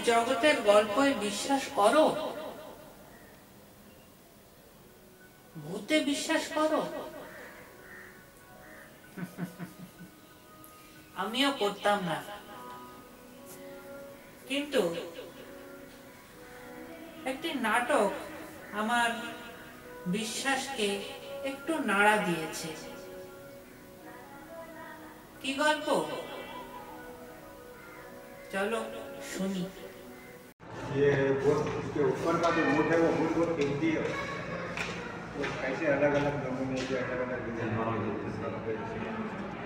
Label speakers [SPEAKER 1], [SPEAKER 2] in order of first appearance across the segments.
[SPEAKER 1] জগতের গল্পে বিশ্বাস করো? ভূতে বিশ্বাস করো? আমিও করতাম না, কিন্তু একটি নাটক আমার বিশ্বাসকে একটু নাড়া দিয়েছে। কি গল্প? चलो सुनी।
[SPEAKER 2] ये बोट के ऊपर का जो बोट है वो बहुत कीमती है। वो कैसे अलग अलग नमूने के अलग अलग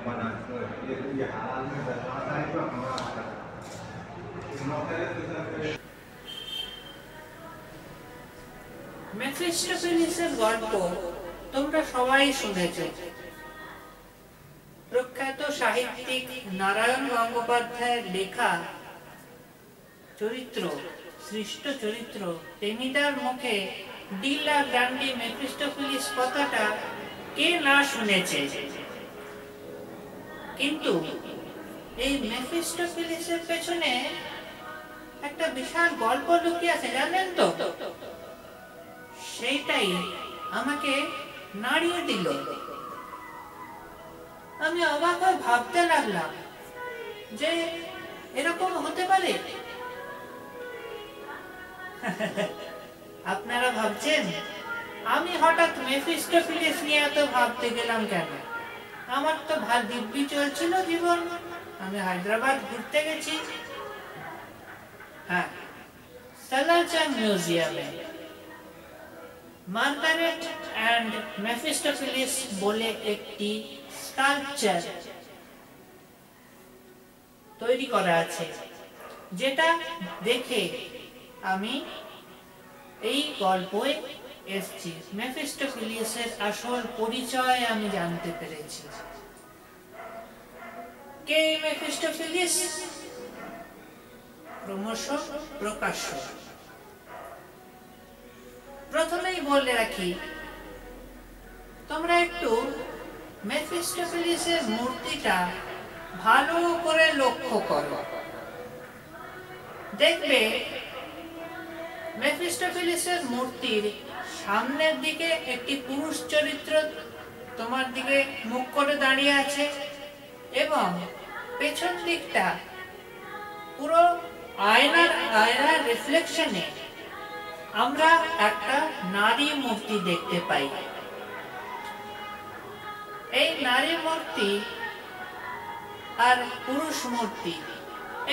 [SPEAKER 2] बना ये हाल में आता है तो हमारा
[SPEAKER 1] মেফিস্টোফেলিসের গল্প তোমরা সবাই শুনেছো। প্রখ্যাত সাহিত্যিক নারায়ণ গঙ্গোপাধ্যায়ের লেখা চরিত্র, সৃষ্ট চরিত্র টেনিদার মুখে ডিলা গ্রান্ডি মেফিস্টোফেলিস কথাটা কে না শুনেছে। কিন্তু এই মেফিস্টোফেলিসের পেছনে একটা বিশাল গল্প লুকিয়ে আছে, জানেন তো? সেইটাই আমাকে নাড়িয়ে দিল। আমি অবাক হয়ে ভাবতে লাগলাম যে এরকম হতে পারে। আপনারা ভাবছেন আমি হঠাৎ মেফিস্টোফেলিস নিয়ে এত ভাবতে গেলাম কেন? আমার তো দিব্যি চলছিল জীবন। আমি হায়দ্রাবাদ ঘুরতে গেছি, হ্যাঁ, সালারজাং মিউজিয়ামে মার্গারেট অ্যান্ড মেফিস্টোফেলিস বলে একটি স্কাল্পচার তৈরি করা আছে, যেটা দেখে আমি এই গল্পে এসেছি। মেফিস্টোফেলিসের আসল পরিচয় আমি জানতে পেরেছি। কে মেফিস্টোফেলিস? ক্রমশ প্রকাশ্য। প্রথমেই বলে রাখি, তোমরা একটু মেফিস্টোফেলিসের মূর্তিটা ভালো করে লক্ষ্য করো। দেখবে মেফিস্টোফেলিসের মূর্তির সামনের দিকে একটি পুরুষ চরিত্র তোমার দিকে মুখ করে দাঁড়িয়ে আছে, এবং পেছন দিকটা পুরো আয়নার রিফ্লেকশনে আমরা একটা নারী মূর্তি দেখতে পাই। এই নারী মূর্তি আর পুরুষ মূর্তি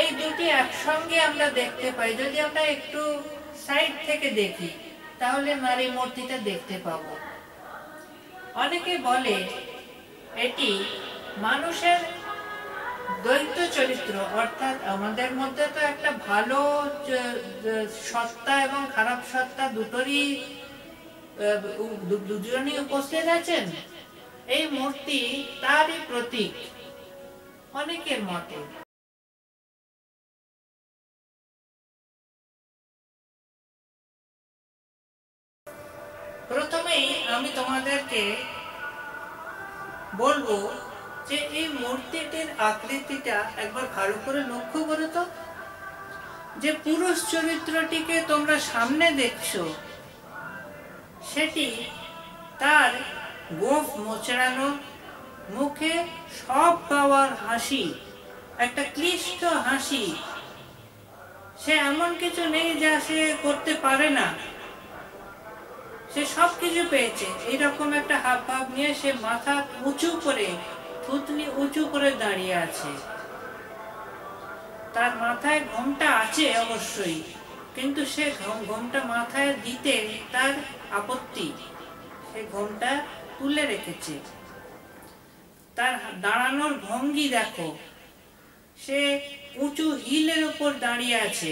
[SPEAKER 1] এই দুটি একসঙ্গে আমরা দেখতে পাই। যদি আমরা একটু সাইড থেকে দেখি তাহলে নারী মূর্তিটা দেখতে পাবো। অনেকে বলে এটি মানুষের দ্বৈত চরিত্র, অর্থাৎ আমাদের মধ্যে তো একটা ভালো সত্তা এবং খারাপ সত্তা দুজনই উপস্থিত আছেন। এই মূর্তি তারই প্রতীক অনেকের মতে। প্রথমেই আমি তোমাদেরকে বলবো যে এই মূর্তিটির আকৃতিটা একবার ভালো করে লক্ষ্য করো তো। যে পুরুষ চরিত্রটিকে তোমরা সামনে দেখছো, সেটি তার গোঁফ মোচড়ানো, মুখে সব পাওয়ার হাসি, একটা ক্লিষ্ট হাসি। সে এমন কিছু নেই যা সে করতে পারে না, সে সবকিছু পেয়েছে। এইরকম একটা হাব ভাব নিয়ে সে মাথা উঁচু করে, থুতনি উঁচু করে দাঁড়িয়ে আছে। তার মাথায় ঘোমটা আছে অবশ্যই, কিন্তু সে ঘোমটা মাথায় দিতে তার আপত্তি, সে ঘোমটা তুলে রেখেছে। তার দাঁড়ানোর ভঙ্গি দেখো, সে উঁচু হিলের উপর দাঁড়িয়ে আছে।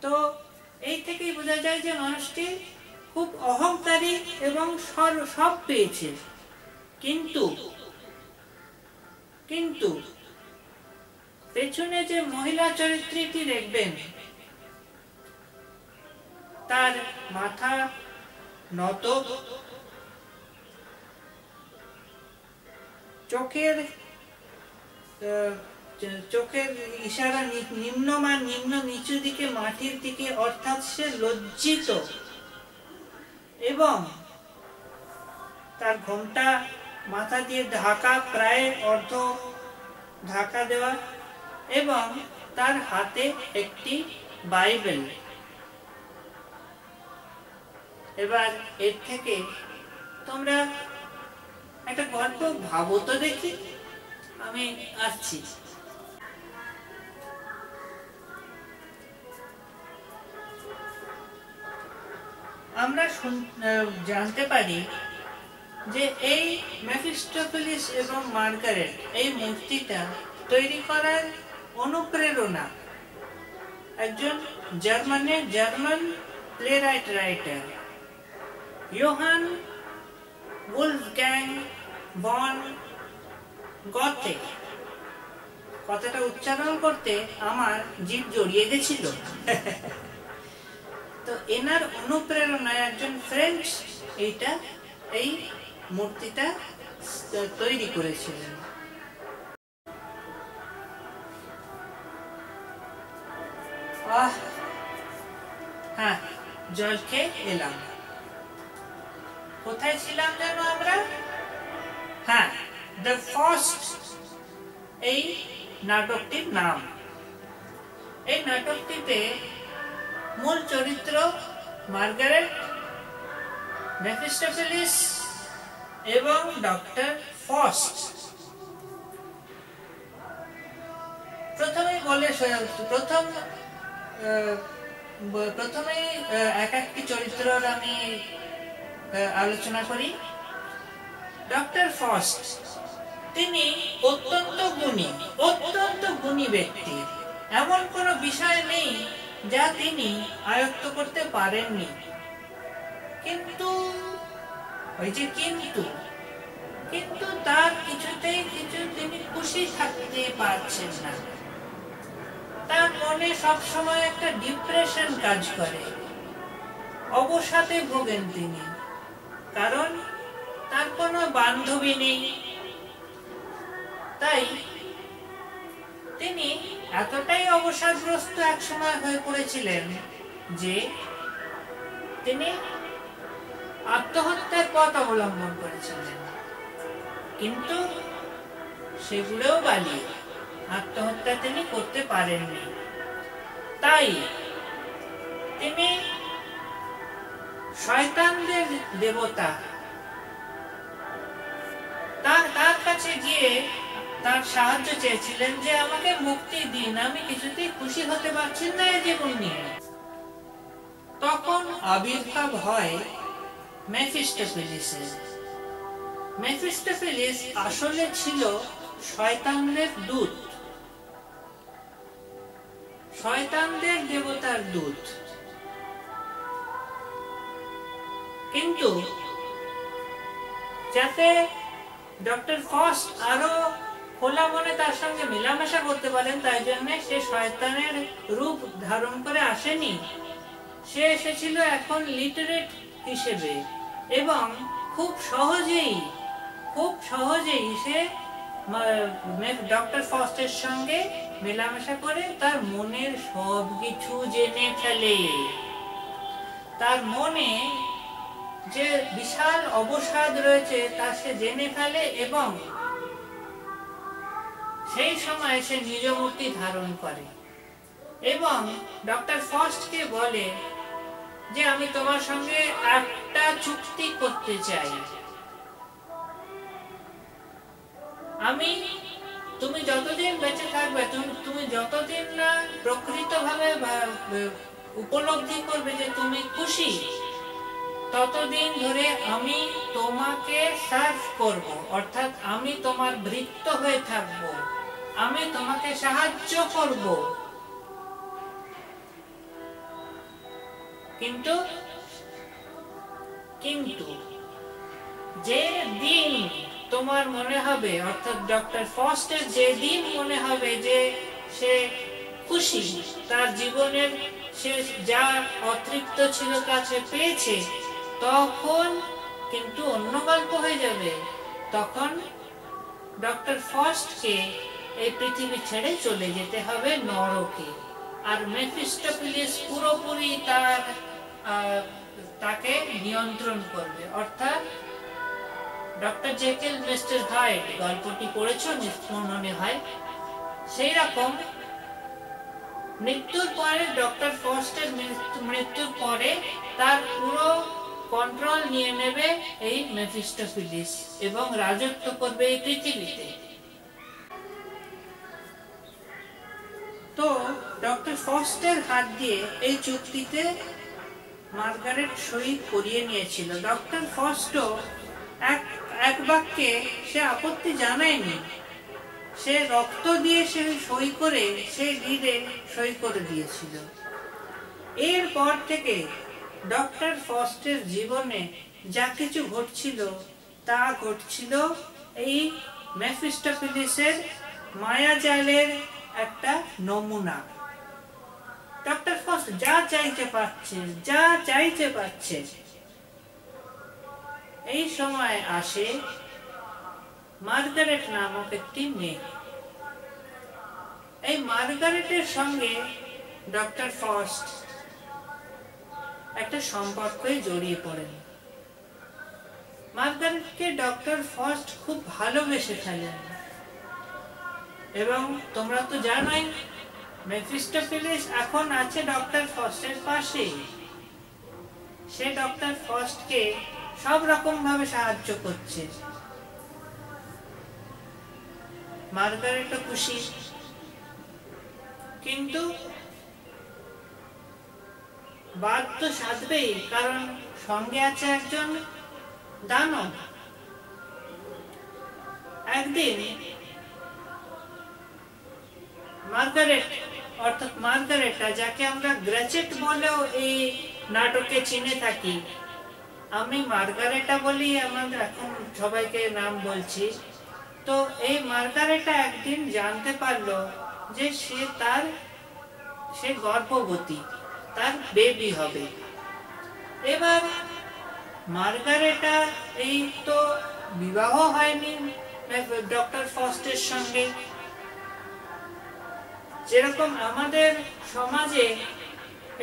[SPEAKER 1] তো এই থেকেই বোঝা যায় যে মানুষটি খুব অহংকারী এবং সব পেয়েছে। কিন্তু পেছনে যে মহিলা চরিত্রটি দেখবেন, তার মাথা নত, চোখের চোখের ইশারা নিম্নমান নিম্ন নিচু দিকে মাটির দিকে, অর্থাৎ সে লজ্জিত, এবং তার ঘোমটা মাথা দিয়ে ঢাকা, প্রায় অর্ধ ঢাকা দেওয়া, এবং তার হাতে একটি বাইবেল। এবার এর থেকে তোমরা একটা গল্প ভাবো তো দেখি, আমি আসছি। আমরা জানতে পারি যে এই মেফিস্টোফেলিস এবং মার্গারেট এই মূর্তিটা তৈরি করার অনুপ্রেরণা একজন German writer Johan Wolfgang von গতে। কথাটা উচ্চারণ করতে আমার জিভ জড়িয়ে গেছিল। তো এনার অনুপ্রেরণায় একজন ফ্রেঞ্চ এই মূর্তিটা তৈরি করেছিলেন। হ্যাঁ, জল খেয়ে এলাম। কোথায় ছিলাম যেন আমরা? হ্যাঁ, দ্য ফার্স্ট এই নাটকটির নাম। এই নাটকটিতে মূল চরিত্র মার্গারেট, মেফিস্টোফেলিস এবং ডক্টর ফস্ট। প্রথমে এক একটি চরিত্রের আমি আলোচনা করি। ডক্টর ফস্ট তিনি অত্যন্ত গুণী ব্যক্তি। এমন কোনো বিষয় নেই যা তিনি আয়ত্ত করতে পারেননি, কিন্তু তার কিছুতেই তিনি খুশি থাকতে পারছেন না। তার মনে সবসময় একটা ডিপ্রেশন কাজ করে, অবসাদে ভোগেন তিনি, কারণ তার কোনো বান্ধবী নেই। তাই তিনি এতটাই অবসাদগ্রস্ত একসময় হয়ে পড়েছিলেন যে তিনি আত্মহত্যার পথ অবলম্বন করেছিলেন, কিন্তু সেগুলোও বালিয়ে আত্মহত্যা তিনি করতে পারেননি। তাই তিনি শয়তানদের দেবতা তার কাছে গিয়ে তার সাহায্য চেয়েছিলেন যে আমাকে মুক্তি দিন, আমি কিছুতেই খুশি হতে পারছি না এই জীবন নিয়ে। তখন আবির্ভাব হয় মেফিস্টোফেলিসের। মেফিস্টোফেলিস আসলে ছিল শয়তানদের দূত, শয়তানদের দেবতার দূত। কিন্তু যাতে ডক্টর ফস্ট আরো খোলা মনে তার সঙ্গে মেলামেশা করতে পারেন, তাই জন্য সে শয়তানের রূপ ধারণ করে আসেনি। সে এসেছিল এখন লিটারেট হিসেবে, এবং খুব সহজেই সে ডক্টর ফস্টের সঙ্গে মেলামেশা করে তার মনের সবকিছু জেনে ফেলে। তার মনে যে বিশাল অবসাদ রয়েছে তা সে জেনে ফেলে, এবং সেই সময় সে নিজ মূর্তি ধারণ করে এবং ডক্টর ফস্টকে বলে যে আমি তোমার সঙ্গে একটা চুক্তি করতে চাই। তুমি যতদিন বেঁচে থাকবে, তুমি যতদিন না প্রকৃতভাবে উপলব্ধি করবে যে তুমি খুশি, ততদিন ধরে আমি তোমাকে সার্ভ করব, অর্থাৎ আমি তোমার ভৃত্য হয়ে থাকব, আমি তোমাকে সাহায্য করব। কিন্তু যে দিন তোমার মনে হবে, অর্থাৎ ডক্টর ফস্টের যে দিন মনে হবে যে সে খুশি, তার জীবনের সে যা অতৃপ্ত ছিল তা সে পেয়েছে, তখন কিন্তু অন্য গল্প হয়ে যাবে। তখন ডক্টর ফস্টকে এই পৃথিবী ছেড়ে চলে যেতে হবে নরকে। আর মেফিস্টোফেলিস পুরোপুরি তাকে নিয়ন্ত্রণ করবে। অর্থাৎ ডক্টর জেকিল মিস্টার হাইড গল্পটি পড়েছো মনে হয়, সেই রকম মৃত্যুর পরে ডক্টর ফস্টের মৃত্যুর পরে তার পুরো কন্ট্রোল নিয়ে নেবে এই মেফিস্টোফেলিস এবং রাজত্ব করবে এই পৃথিবীতে। তো ডক্টর ফস্টের হাত দিয়ে এই চুক্তিতে মার্গারেট সই করিয়ে নিয়েছিল। ডক্টর ফস্টও এক বাক্যে সে আপত্তি জানায়নি, সে রক্ত দিয়ে সে সই করে সে ডিডে সই করে দিয়েছিল। এরপর থেকে ডক্টর ফস্টের জীবনে যা কিছু ঘটছিল তা ঘটছিল এই মেফিস্টোফেলিসের মায়াজালের একটা নমুনা। ডক্টর ফস্ট যা চাইতে পারছে। এই সময় আসে মার্গারেট নামক একটি মেয়ে। এই মার্গারেটের সঙ্গে ডক্টর ফস্ট একটা সম্পর্কে জড়িয়ে পড়েন। মার্গারেটকে ডক্টর ফস্ট খুব ভালোবেসে ফেলেন এবং তোমরা তো জানোই মেফিস্টোফেলিস এখন আছে ডক্টর ফস্টের পাশে। সে ডক্টর ফস্টকে সব রকম ভাবে সাহায্য করছে। মার্গারেটও খুশি, কিন্তু বাদ তো সাধবেই, কারণ সঙ্গে আছে একজন দানব। একদিন মার্গারেটা, যাকে আমরা গ্রেচেট বলেও এই নাটকে চিনে থাকি, আমি মার্গারেটা বলি, আমাদের এখন সবাইকে নাম বলছি। তো এই মার্গারেটা একদিন জানতে পারলো যে সে গর্ভবতী, তার বেবি হবে। এবার মার্গারেটা এই তো বিবাহ হয়নি ডক্টর ফস্টের সঙ্গে, যেরকম আমাদের সমাজে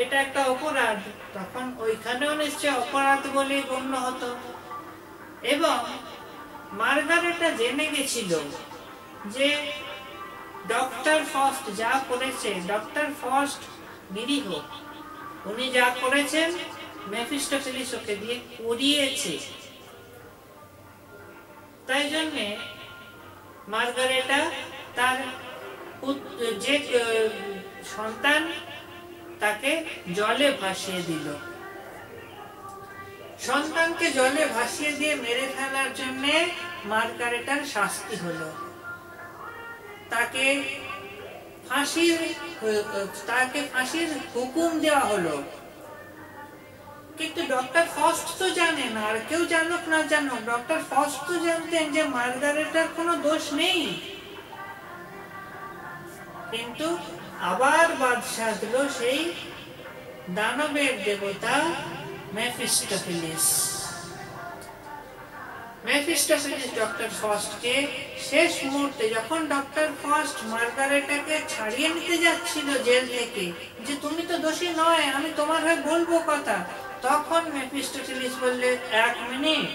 [SPEAKER 1] এটা একটা অপরাধ, তখন ওইখানেও নিশ্চয় অপরাধ বলে গণ্য হতো। এবং মার্গারেটা জেনে গেছিল যে ডক্টর ফস্ট যা করেছে, ডক্টর ফস্ট নিরীহ, উনি যা করেছেন মেফিস্টোফেলিস ওকে দিয়ে করিয়েছে। তাই জন্যে মার্গারেটা তার যে সন্তান তাকে জলে ভাসিয়ে দিল। সন্তানকে জলে ভাসিয়ে দিয়ে মেরে ফেলার জন্য মার্গারেটার শাস্তি হলো, তাকে ফাঁসির হুকুম দেওয়া হলো। কিন্তু ডক্টর ফস্ট তো জানে না, আর কেউ জানুক না জানুক, ডক্টর ফস্ট তো জানতেন যে মার্গারেটার কোনো দোষ নেই। কিন্তু আবার বাদ সাধলো সেই দানবের দেবতা মেফিস্টোফেলিস। ডক্টর ফস্টকে শেষ মুহূর্তে, যখন ডক্টর ফস্ট মার্গারেটাকে ছাড়িয়ে নিতে যাচ্ছিল জেল থেকে, যে তুমি তো দোষী নয়, আমি তোমার হয়ে বলবো কথা, তখন মেফিস্টোফেলিস বললে, 1 মিনিট,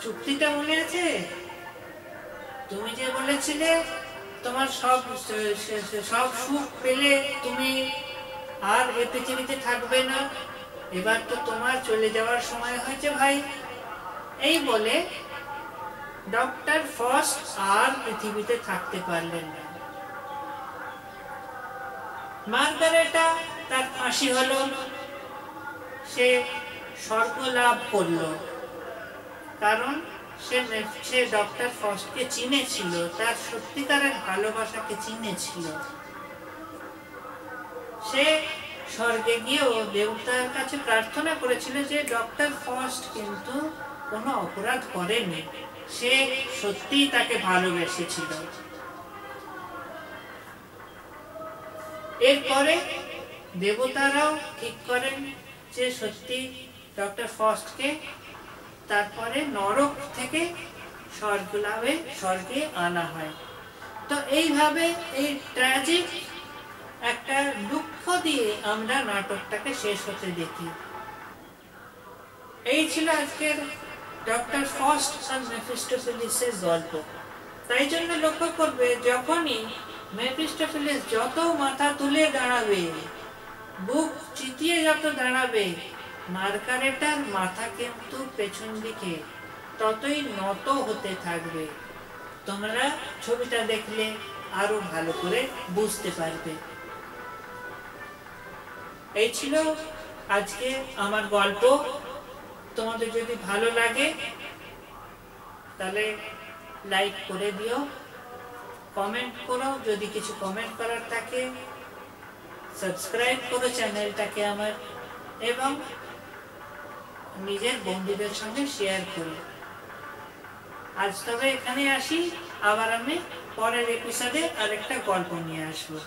[SPEAKER 1] চুক্তিটা মনে আছে? তুমি যে বলেছিলে তোমার সব সুখ পেলে তুমি আর এই পৃথিবীতে থাকবে না, এবার তো তোমার চলে যাওয়ার সময় হয়েছে ভাই। এই বলে ডক্টর ফস্ট আর পৃথিবীতে থাকতে পারলেন না। মার্গারেটা তার ফাঁসি হলো, সে স্বর্গ লাভ করলো, কারণ সে ডক্টর ফস্টকে চিনেছিল, তার সত্যিকারের ভালোবাসাকে চিনেছিল। সে স্বর্গে গিয়েও দেবতার কাছে প্রার্থনা করেছিল যে ডক্টর ফস্ট কিন্তু কোনো অপরাধ করেনি, সে সত্যিই তাকে ভালোবেসেছিল। এরপরে দেবতারাও ঠিক করেন যে সত্যি ডক্টর ফস্টকে তারপরে নরক থেকে স্বর্গে আনা হয়। তো এইভাবে এই ট্র্যাজিক একটা দুঃখ দিয়ে আমরা নাটকটাকে শেষ হতে দেখি। এই ছিল আজকের ডক্টর ফস্ট আর মেফিস্টোফেলিসের গল্প। তাই জন্য লক্ষ্য করবে, যখনই মেফিস্টোফেলিস যত মাথা তুলে দাঁড়াবে, বুক চিতিয়ে যত দাঁড়াবে, মার্গারেটার মাথা কিন্তু পেছন দিকে ততই নত হতে থাকবে। তোমরা ছবিটা দেখলে আরো ভালো করে বুঝতে পারবে। এই ছিল আজকে আমার গল্প। তোমাদের যদি ভালো লাগে তাহলে লাইক করে দিও, কমেন্ট করো, যদি কিছু কমেন্ট করার থাকে সাবস্ক্রাইব করো চ্যানেলটাকে আমার, এবং নিজের বন্ধুদের সঙ্গে শেয়ার করো। আজ তবে এখানে আসি, আবার আমি পরের এপিসোডে আরেকটা গল্প নিয়ে আসবো।